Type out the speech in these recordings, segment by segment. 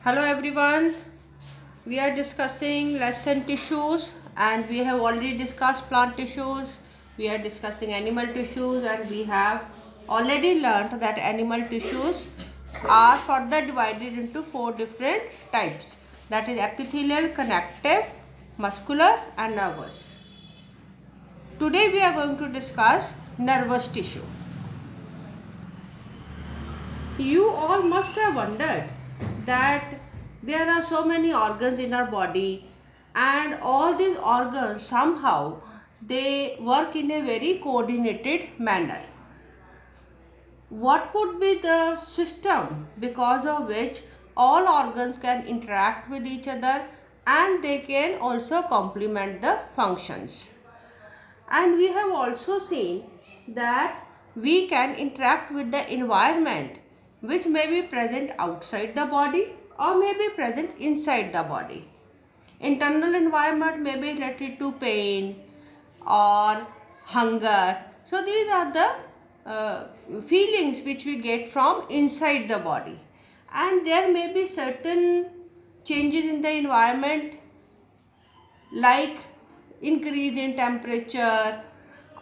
Hello everyone. We are discussing lesson tissues and we have already discussed plant tissues. We are discussing animal tissues and we have already learned that animal tissues are further divided into four different types. That is epithelial, connective, muscular and nervous. Today we are going to discuss nervous tissue. You all must have wondered that there are so many organs in our body and all these organs somehow they work in a very coordinated manner. What could be the system because of which all organs can interact with each other and they can also complement the functions? And we have also seen that we can interact with the environment which may be present outside the body or may be present inside the body. Internal environment may be related to pain or hunger. So these are the feelings which we get from inside the body. And there may be certain changes in the environment like increase in temperature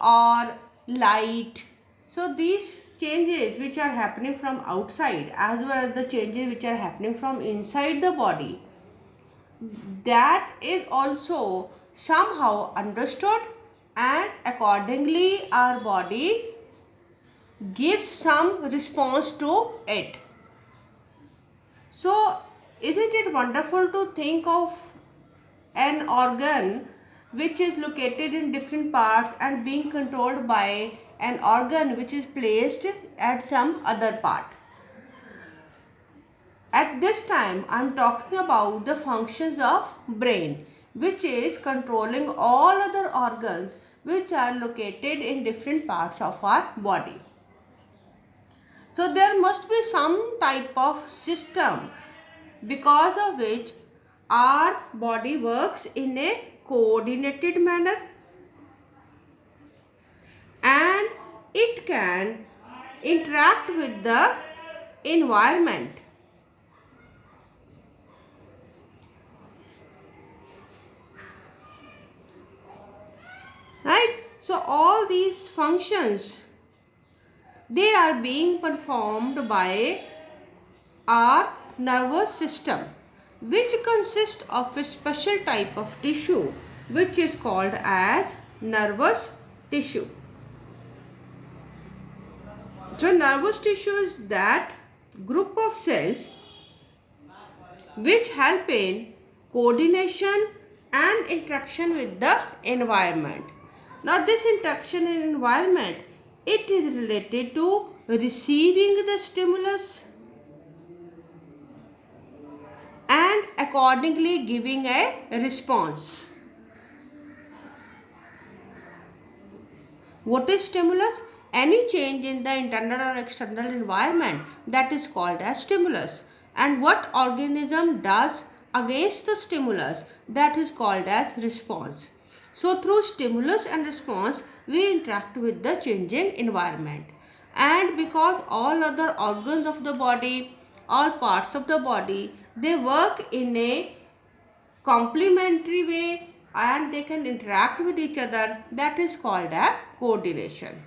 or light. So these changes which are happening from outside as well as the changes which are happening from inside the body, that is also somehow understood and accordingly our body gives some response to it. So isn't it wonderful to think of an organ which is located in different parts and being controlled by an organ which is placed at some other part? At this time I am talking about the functions of brain, which is controlling all other organs which are located in different parts of our body. So there must be some type of system because of which our body works in a coordinated manner and it can interact with the environment. Right? So all these functions, they are being performed by our nervous system, which consists of a special type of tissue which is called as nervous tissue. So nervous tissue is that group of cells which help in coordination and interaction with the environment. Now this interaction in environment, it is related to receiving the stimulus and accordingly giving a response. What is stimulus? Any change in the internal or external environment, that is called as stimulus. And what organism does against the stimulus, that is called as response. So through stimulus and response, we interact with the changing environment. And because all other organs of the body, all parts of the body, they work in a complementary way and they can interact with each other, that is called as coordination.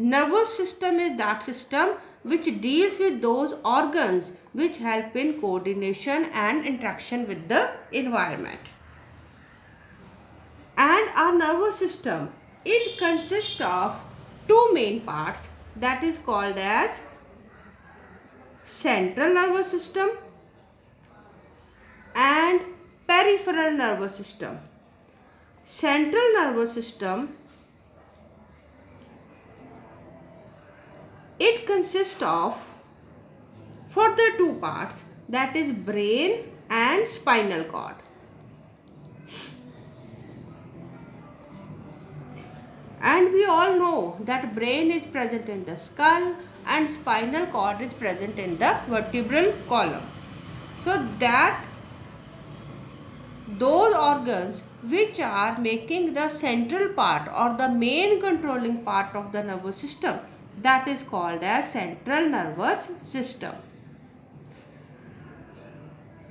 Nervous system is that system which deals with those organs which help in coordination and interaction with the environment. And our nervous system, it consists of two main parts, that is called as central nervous system and peripheral nervous system. Central nervous system, it consists of further two parts, that is brain and spinal cord. And we all know that brain is present in the skull and spinal cord is present in the vertebral column. So that those organs which are making the central part or the main controlling part of the nervous system, that is called as central nervous system.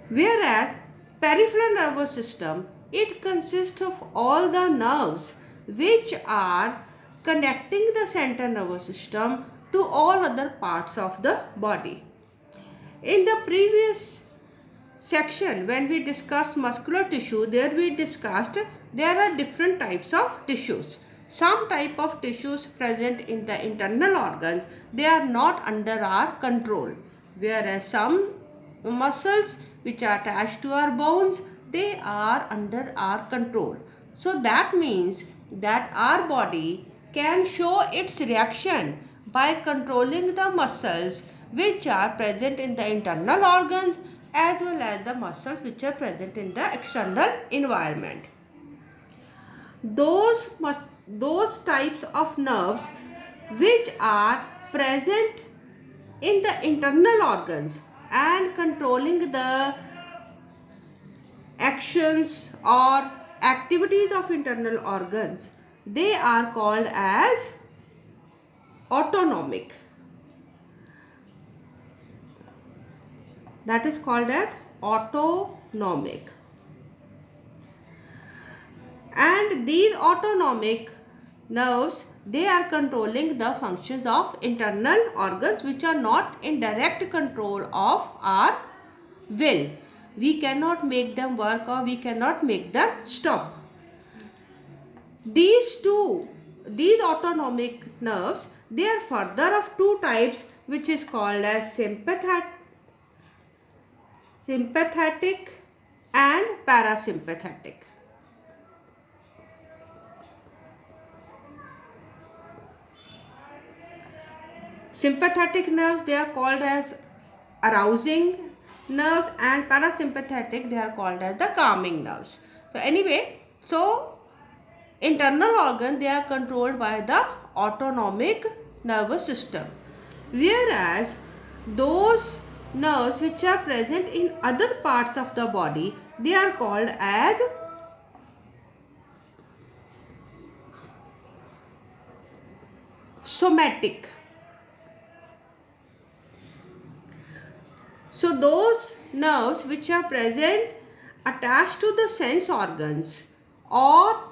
Whereas peripheral nervous system, it consists of all the nerves which are connecting the central nervous system to all other parts of the body. In the previous section, when we discussed muscular tissue, there we discussed there are different types of tissues. Some type of tissues present in the internal organs, they are not under our control, whereas some muscles which are attached to our bones, they are under our control. So that means that our body can show its reaction by controlling the muscles which are present in the internal organs as well as the muscles which are present in the external environment. Those types of nerves which are present in the internal organs and controlling the actions or activities of internal organs, they are called as autonomic. That is called as autonomic. And these autonomic nerves, they are controlling the functions of internal organs which are not in direct control of our will. We cannot make them work or we cannot make them stop. These autonomic nerves, they are further of two types, which is called as sympathetic and parasympathetic. Sympathetic nerves, they are called as arousing nerves, and parasympathetic, they are called as the calming nerves. So anyway, internal organs, they are controlled by the autonomic nervous system, whereas those nerves which are present in other parts of the body, they are called as somatic. So those nerves which are present attached to the sense organs or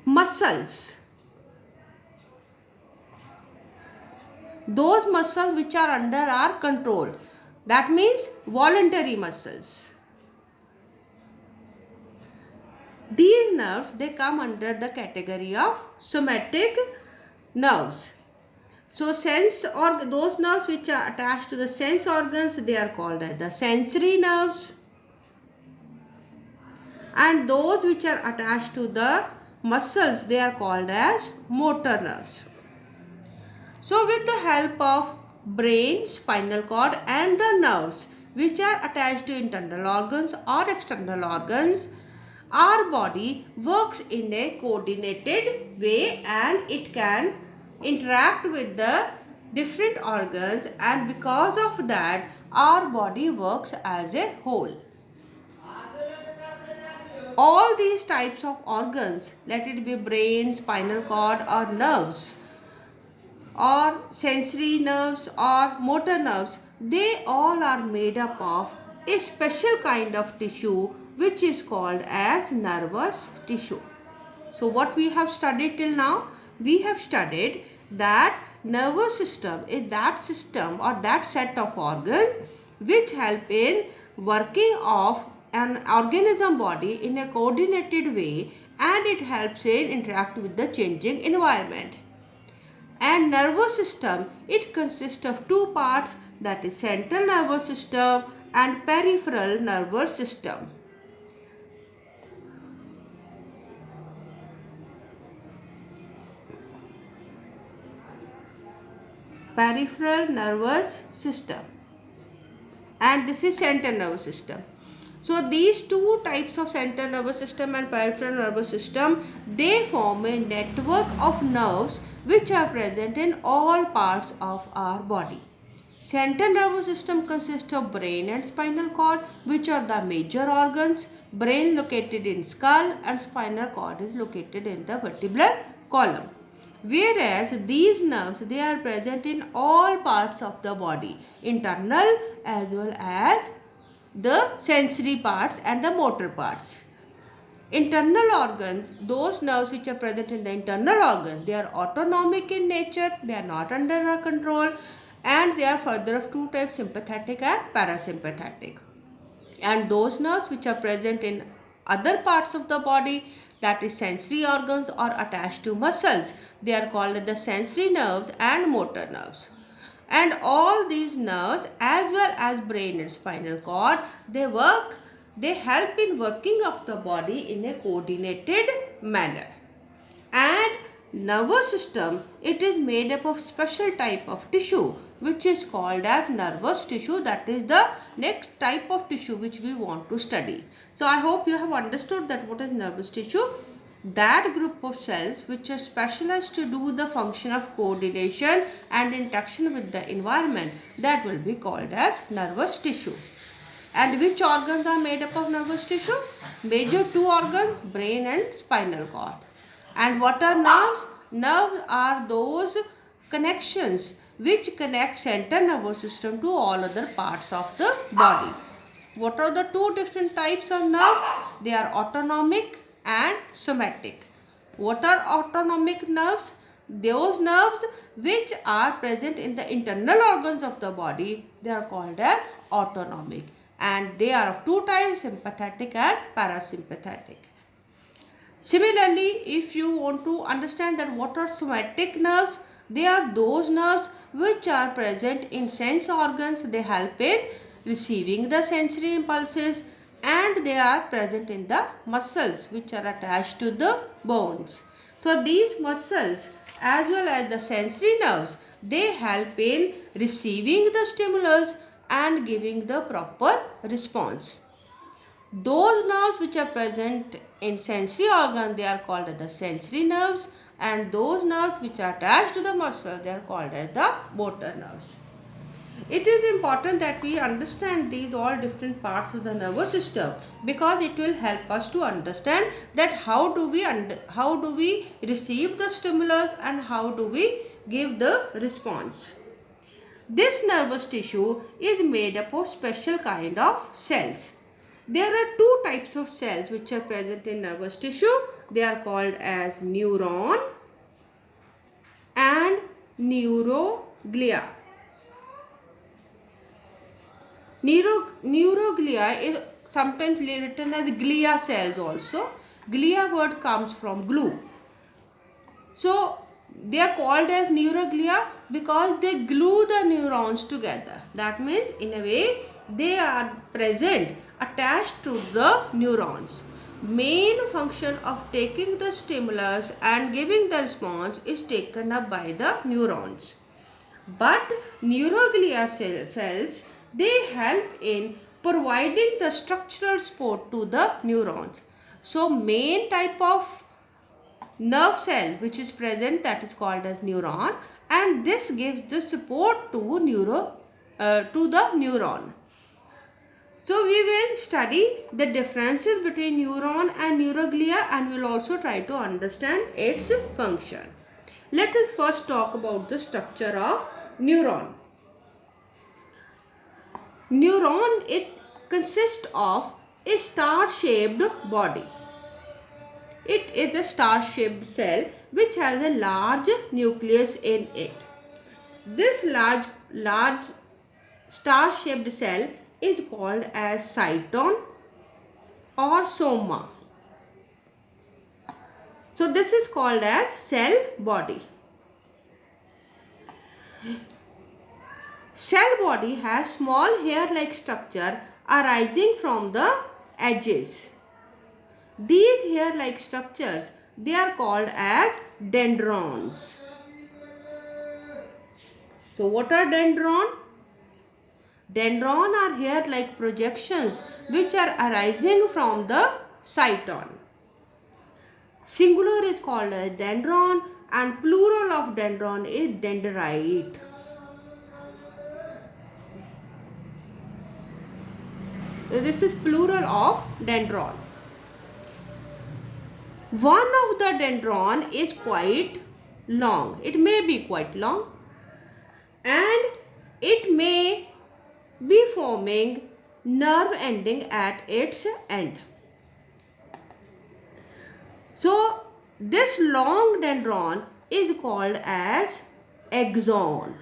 muscles, those muscles which are under our control, that means voluntary muscles. These nerves, they come under the category of somatic nerves. So those nerves which are attached to the sense organs, they are called as the sensory nerves, and those which are attached to the muscles, they are called as motor nerves. So with the help of brain, spinal cord and the nerves which are attached to internal organs or external organs, our body works in a coordinated way and it can interact with the different organs, and because of that our body works as a whole. All these types of organs, let it be brain, spinal cord or nerves or sensory nerves or motor nerves, they all are made up of a special kind of tissue which is called as nervous tissue. So what we have studied till now? We have studied that nervous system is that system or that set of organs which help in working of an organism body in a coordinated way, and it helps in interact with the changing environment. And nervous system, it consists of two parts, that is central nervous system and peripheral nervous system. Peripheral nervous system, and this is central nervous system. So these two types of central nervous system and peripheral nervous system, they form a network of nerves which are present in all parts of our body. Central nervous system consists of brain and spinal cord, which are the major organs. Brain located in skull and spinal cord is located in the vertebral column. Whereas these nerves, they are present in all parts of the body, internal as well as the sensory parts and the motor parts. Internal organs, those nerves which are present in the internal organs, they are autonomic in nature, they are not under our control, and they are further of two types, sympathetic and parasympathetic. And those nerves which are present in other parts of the body, that is sensory organs or attached to muscles, they are called the sensory nerves and motor nerves. And all these nerves as well as brain and spinal cord, they help in working of the body in a coordinated manner. And nervous system, it is made up of special type of tissue which is called as nervous tissue. That is the next type of tissue which we want to study. So I hope you have understood that what is nervous tissue. That group of cells which are specialized to do the function of coordination and interaction with the environment, that will be called as nervous tissue. And which organs are made up of nervous tissue? Major two organs, brain and spinal cord. And what are nerves? Nerves are those connections which connect central nervous system to all other parts of the body. What are the two different types of nerves? They are autonomic and somatic. What are autonomic nerves? Those nerves which are present in the internal organs of the body, they are called as autonomic. And they are of two types, sympathetic and parasympathetic. Similarly, if you want to understand that what are somatic nerves, they are those nerves which are present in sense organs. They help in receiving the sensory impulses, and they are present in the muscles which are attached to the bones. So these muscles as well as the sensory nerves, they help in receiving the stimulus and giving the proper response. Those nerves which are present in sensory organ, they are called as the sensory nerves, and those nerves which are attached to the muscle, they are called as the motor nerves. It is important that we understand these all different parts of the nervous system, because it will help us to understand that how do we receive the stimulus and how do we give the response. This nervous tissue is made up of special kind of cells. There are two types of cells which are present in nervous tissue. They are called as neuron and neuroglia. Neuroglia is sometimes written as glia cells also. Glia word comes from glue. So they are called as neuroglia because they glue the neurons together. That means in a way they are present attached to the neurons. Main function of taking the stimulus and giving the response is taken up by the neurons. But neuroglia cells, they help in providing the structural support to the neurons. So main type of nerve cell which is present, that is called as neuron, and this gives the support to the neuron. So we will study the differences between neuron and neuroglia, and we will also try to understand its function. Let us first talk about the structure of neuron. Neuron, it consists of a star-shaped body. It is a star-shaped cell which has a large nucleus in it. This large star-shaped cell is called as cyton or soma. So this is called as cell body. Cell body has small hair-like structure arising from the edges. These hair-like structures, they are called as dendrons. So what are dendron? Dendron are hair-like projections which are arising from the cyton. Singular is called as dendron and plural of dendron is dendrite. This is plural of dendron. One of the dendron is quite long. It may be quite long, and it may be forming nerve ending at its end. So this long dendron is called as axon,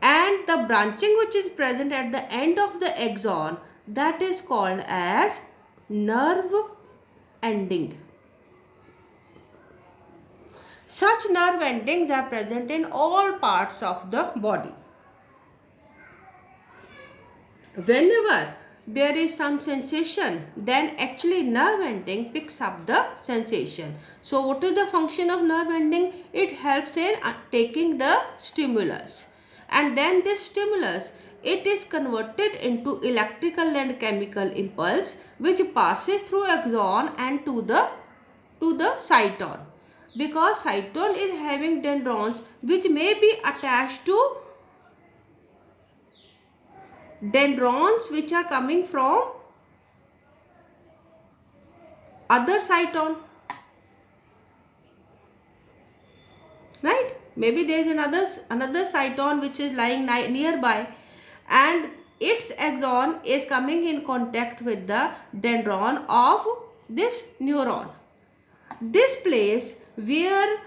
and the branching which is present at the end of the axon, that is called as nerve ending. Such nerve endings are present in all parts of the body. Whenever there is some sensation, then actually nerve ending picks up the sensation. So what is the function of nerve ending? It helps in taking the stimulus, and then this stimulus, it is converted into electrical and chemical impulse which passes through axon and to the cyton, because cyton is having dendrons which may be attached to dendrons which are coming from other cyton, right? Maybe there is another cyton which is lying nearby, and its axon is coming in contact with the dendron of this neuron. This place where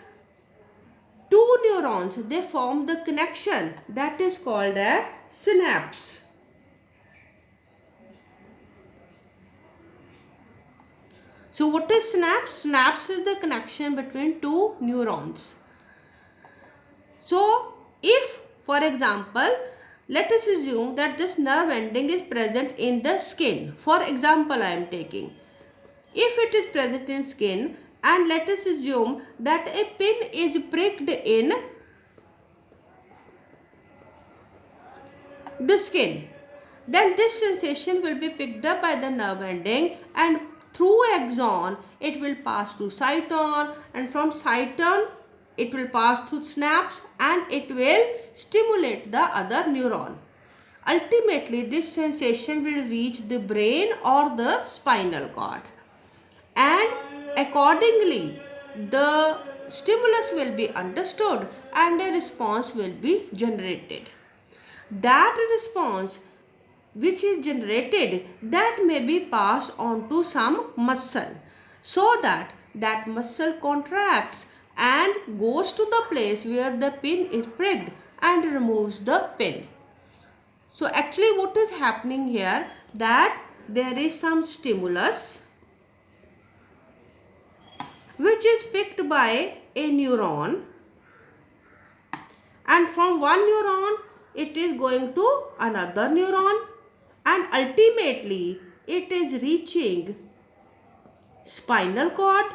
two neurons, they form the connection, that is called a synapse. So what is synapse? Synapse is the connection between two neurons. So if, for example, let us assume that this nerve ending is present in the skin. For example, I am taking. If it is present in skin, and let us assume that a pin is pricked in the skin, then this sensation will be picked up by the nerve ending, and through axon it will pass to cyton, and from cyton it will pass through synapse and it will stimulate the other neuron. Ultimately, this sensation will reach the brain or the spinal cord, and accordingly the stimulus will be understood and a response will be generated. That response which is generated, that may be passed on to some muscle, so that that muscle contracts and goes to the place where the pin is pricked and removes the pin. So actually what is happening here, that there is some stimulus which is picked by a neuron, and from one neuron it is going to another neuron, and ultimately it is reaching spinal cord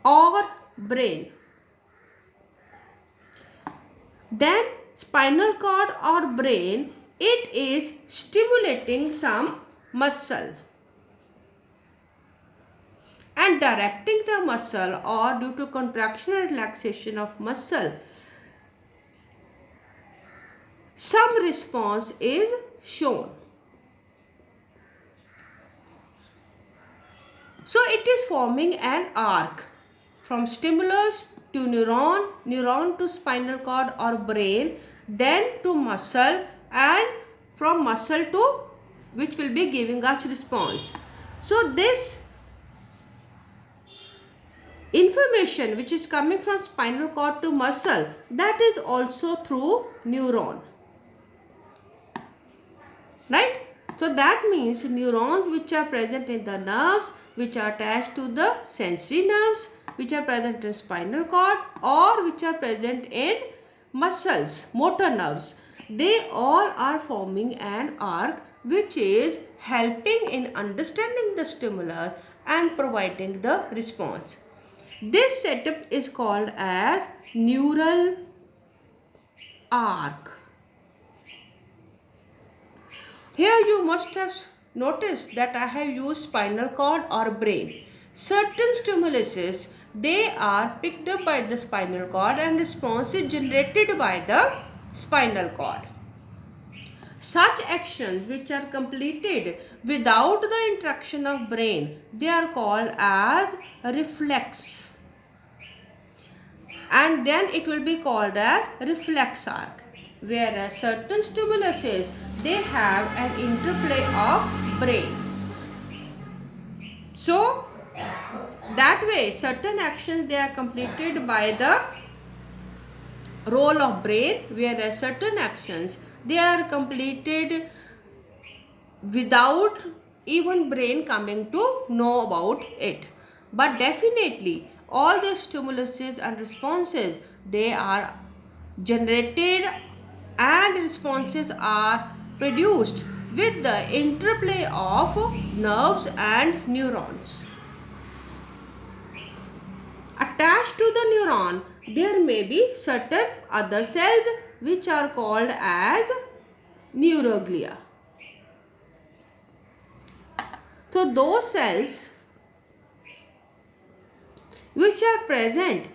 or brain. Then spinal cord or brain, it is stimulating some muscle and directing the muscle, or due to contraction and relaxation of muscle, some response is shown. So it is forming an arc from stimulus to neuron, neuron to spinal cord or brain, then to muscle, and from muscle to which will be giving us response. So this information which is coming from spinal cord to muscle, that is also through neuron. Right? So that means neurons which are present in the nerves, which are attached to the sensory nerves, which are present in spinal cord, or which are present in muscles, motor nerves, they all are forming an arc which is helping in understanding the stimulus and providing the response. This setup is called as neural arc. Here you must have noticed that I have used spinal cord or brain. Certain stimuluses, they are picked up by the spinal cord and response is generated by the spinal cord. Such actions which are completed without the interaction of brain, they are called as reflex. And then it will be called as reflex arc. Whereas certain stimuluses, they have an interplay of brain. So that way certain actions, they are completed by the role of brain, whereas certain actions, they are completed without even brain coming to know about it. But definitely all the stimuluses and responses, they are generated and responses are produced with the interplay of nerves and neurons. Attached to the neuron, there may be certain other cells which are called as neuroglia. So those cells which are present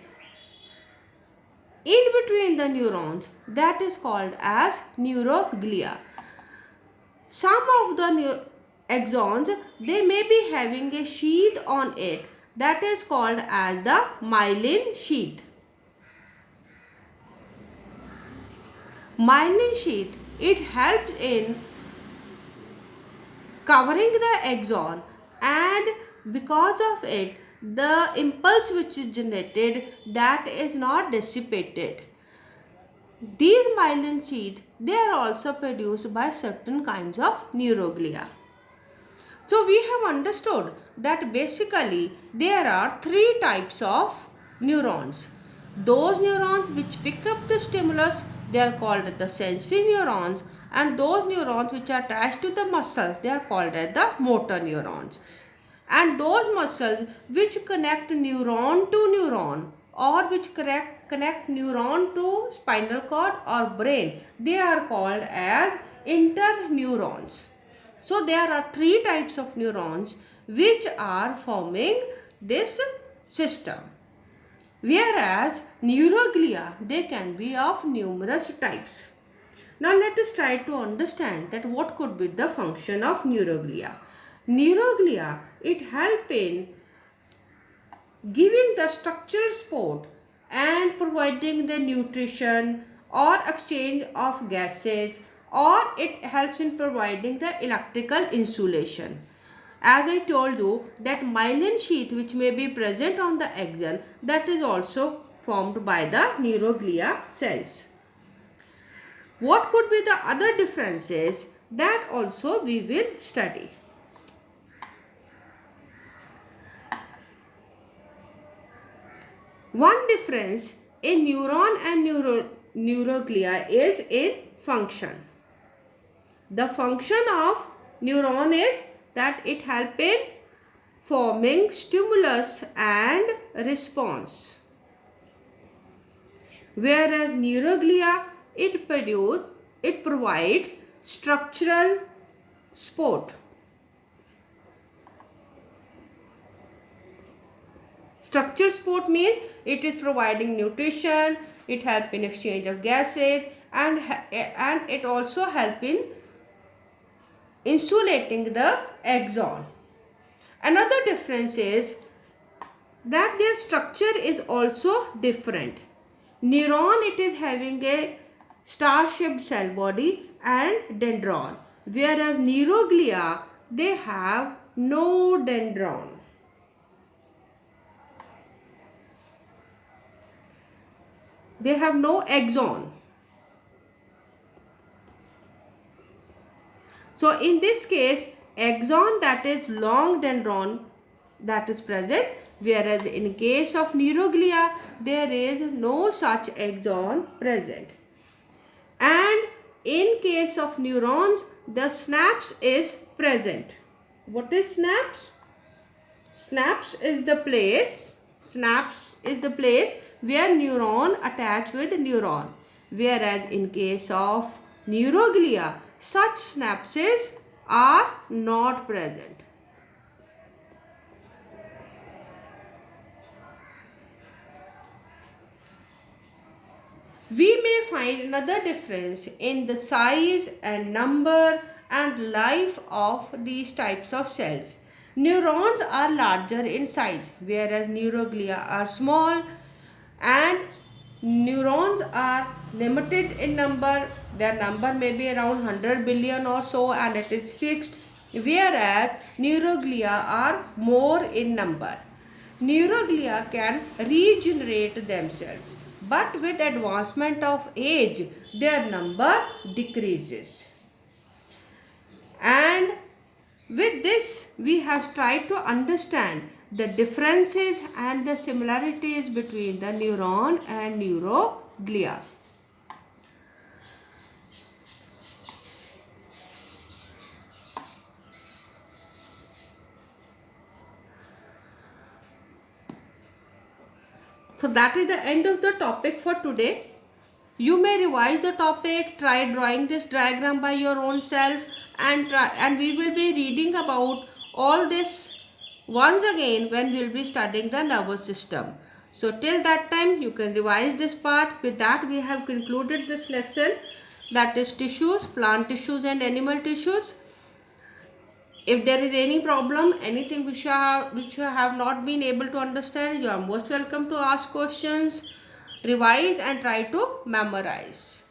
in between the neurons, that is called as neuroglia. Some of the axons, they may be having a sheath on it, that is called as the myelin sheath. Myelin sheath, it helps in covering the axon, and because of it, the impulse which is generated, that is not dissipated. These myelin sheath, they are also produced by certain kinds of neuroglia. So we have understood that basically there are three types of neurons. Those neurons which pick up the stimulus, they are called the sensory neurons, and those neurons which are attached to the muscles, they are called as the motor neurons. And those muscles which connect neuron to neuron, or which connect neuron to spinal cord or brain, they are called as interneurons. So there are three types of neurons which are forming this system. Whereas neuroglia, they can be of numerous types. Now let us try to understand that what could be the function of neuroglia. Neuroglia, it helps in giving the structural support and providing the nutrition or exchange of gases, or it helps in providing the electrical insulation. As I told you that myelin sheath which may be present on the axon, that is also formed by the neuroglia cells. What could be the other differences, that also we will study. One difference in neuron and neuroglia is in function. The function of neuron is that it helps in forming stimulus and response. Whereas neuroglia, it provides structural support. Structural support means it is providing nutrition, it helps in exchange of gases, and it also helps in insulating the axon. Another difference is that their structure is also different. Neuron, it is having a star-shaped cell body and dendron, whereas neuroglia, they have no dendron. They have no axon. So in this case, axon, that is long dendron, that is present, whereas in case of neuroglia, there is no such axon present. And in case of neurons, the synapse is present. What is synapse? Synapse is the place where neuron attach with neuron. Whereas in case of neuroglia, such synapses are not present. We may find another difference in the size and number and life of these types of cells. Neurons are larger in size, whereas neuroglia are small, and neurons are limited in number. Their number may be around 100 billion or so, and it is fixed, whereas neuroglia are more in number. Neuroglia can regenerate themselves, but with advancement of age, their number decreases. And with this, we have tried to understand the differences and the similarities between the neuron and neuroglia. So that is the end of the topic for today. You may revise the topic, try drawing this diagram by your own self, and we will be reading about all this once again when we will be studying the nervous system. So till that time you can revise this part. With that we have concluded this lesson, that is tissues, plant tissues and animal tissues. If there is any problem, anything which you have not been able to understand, you are most welcome to ask questions, revise and try to memorize.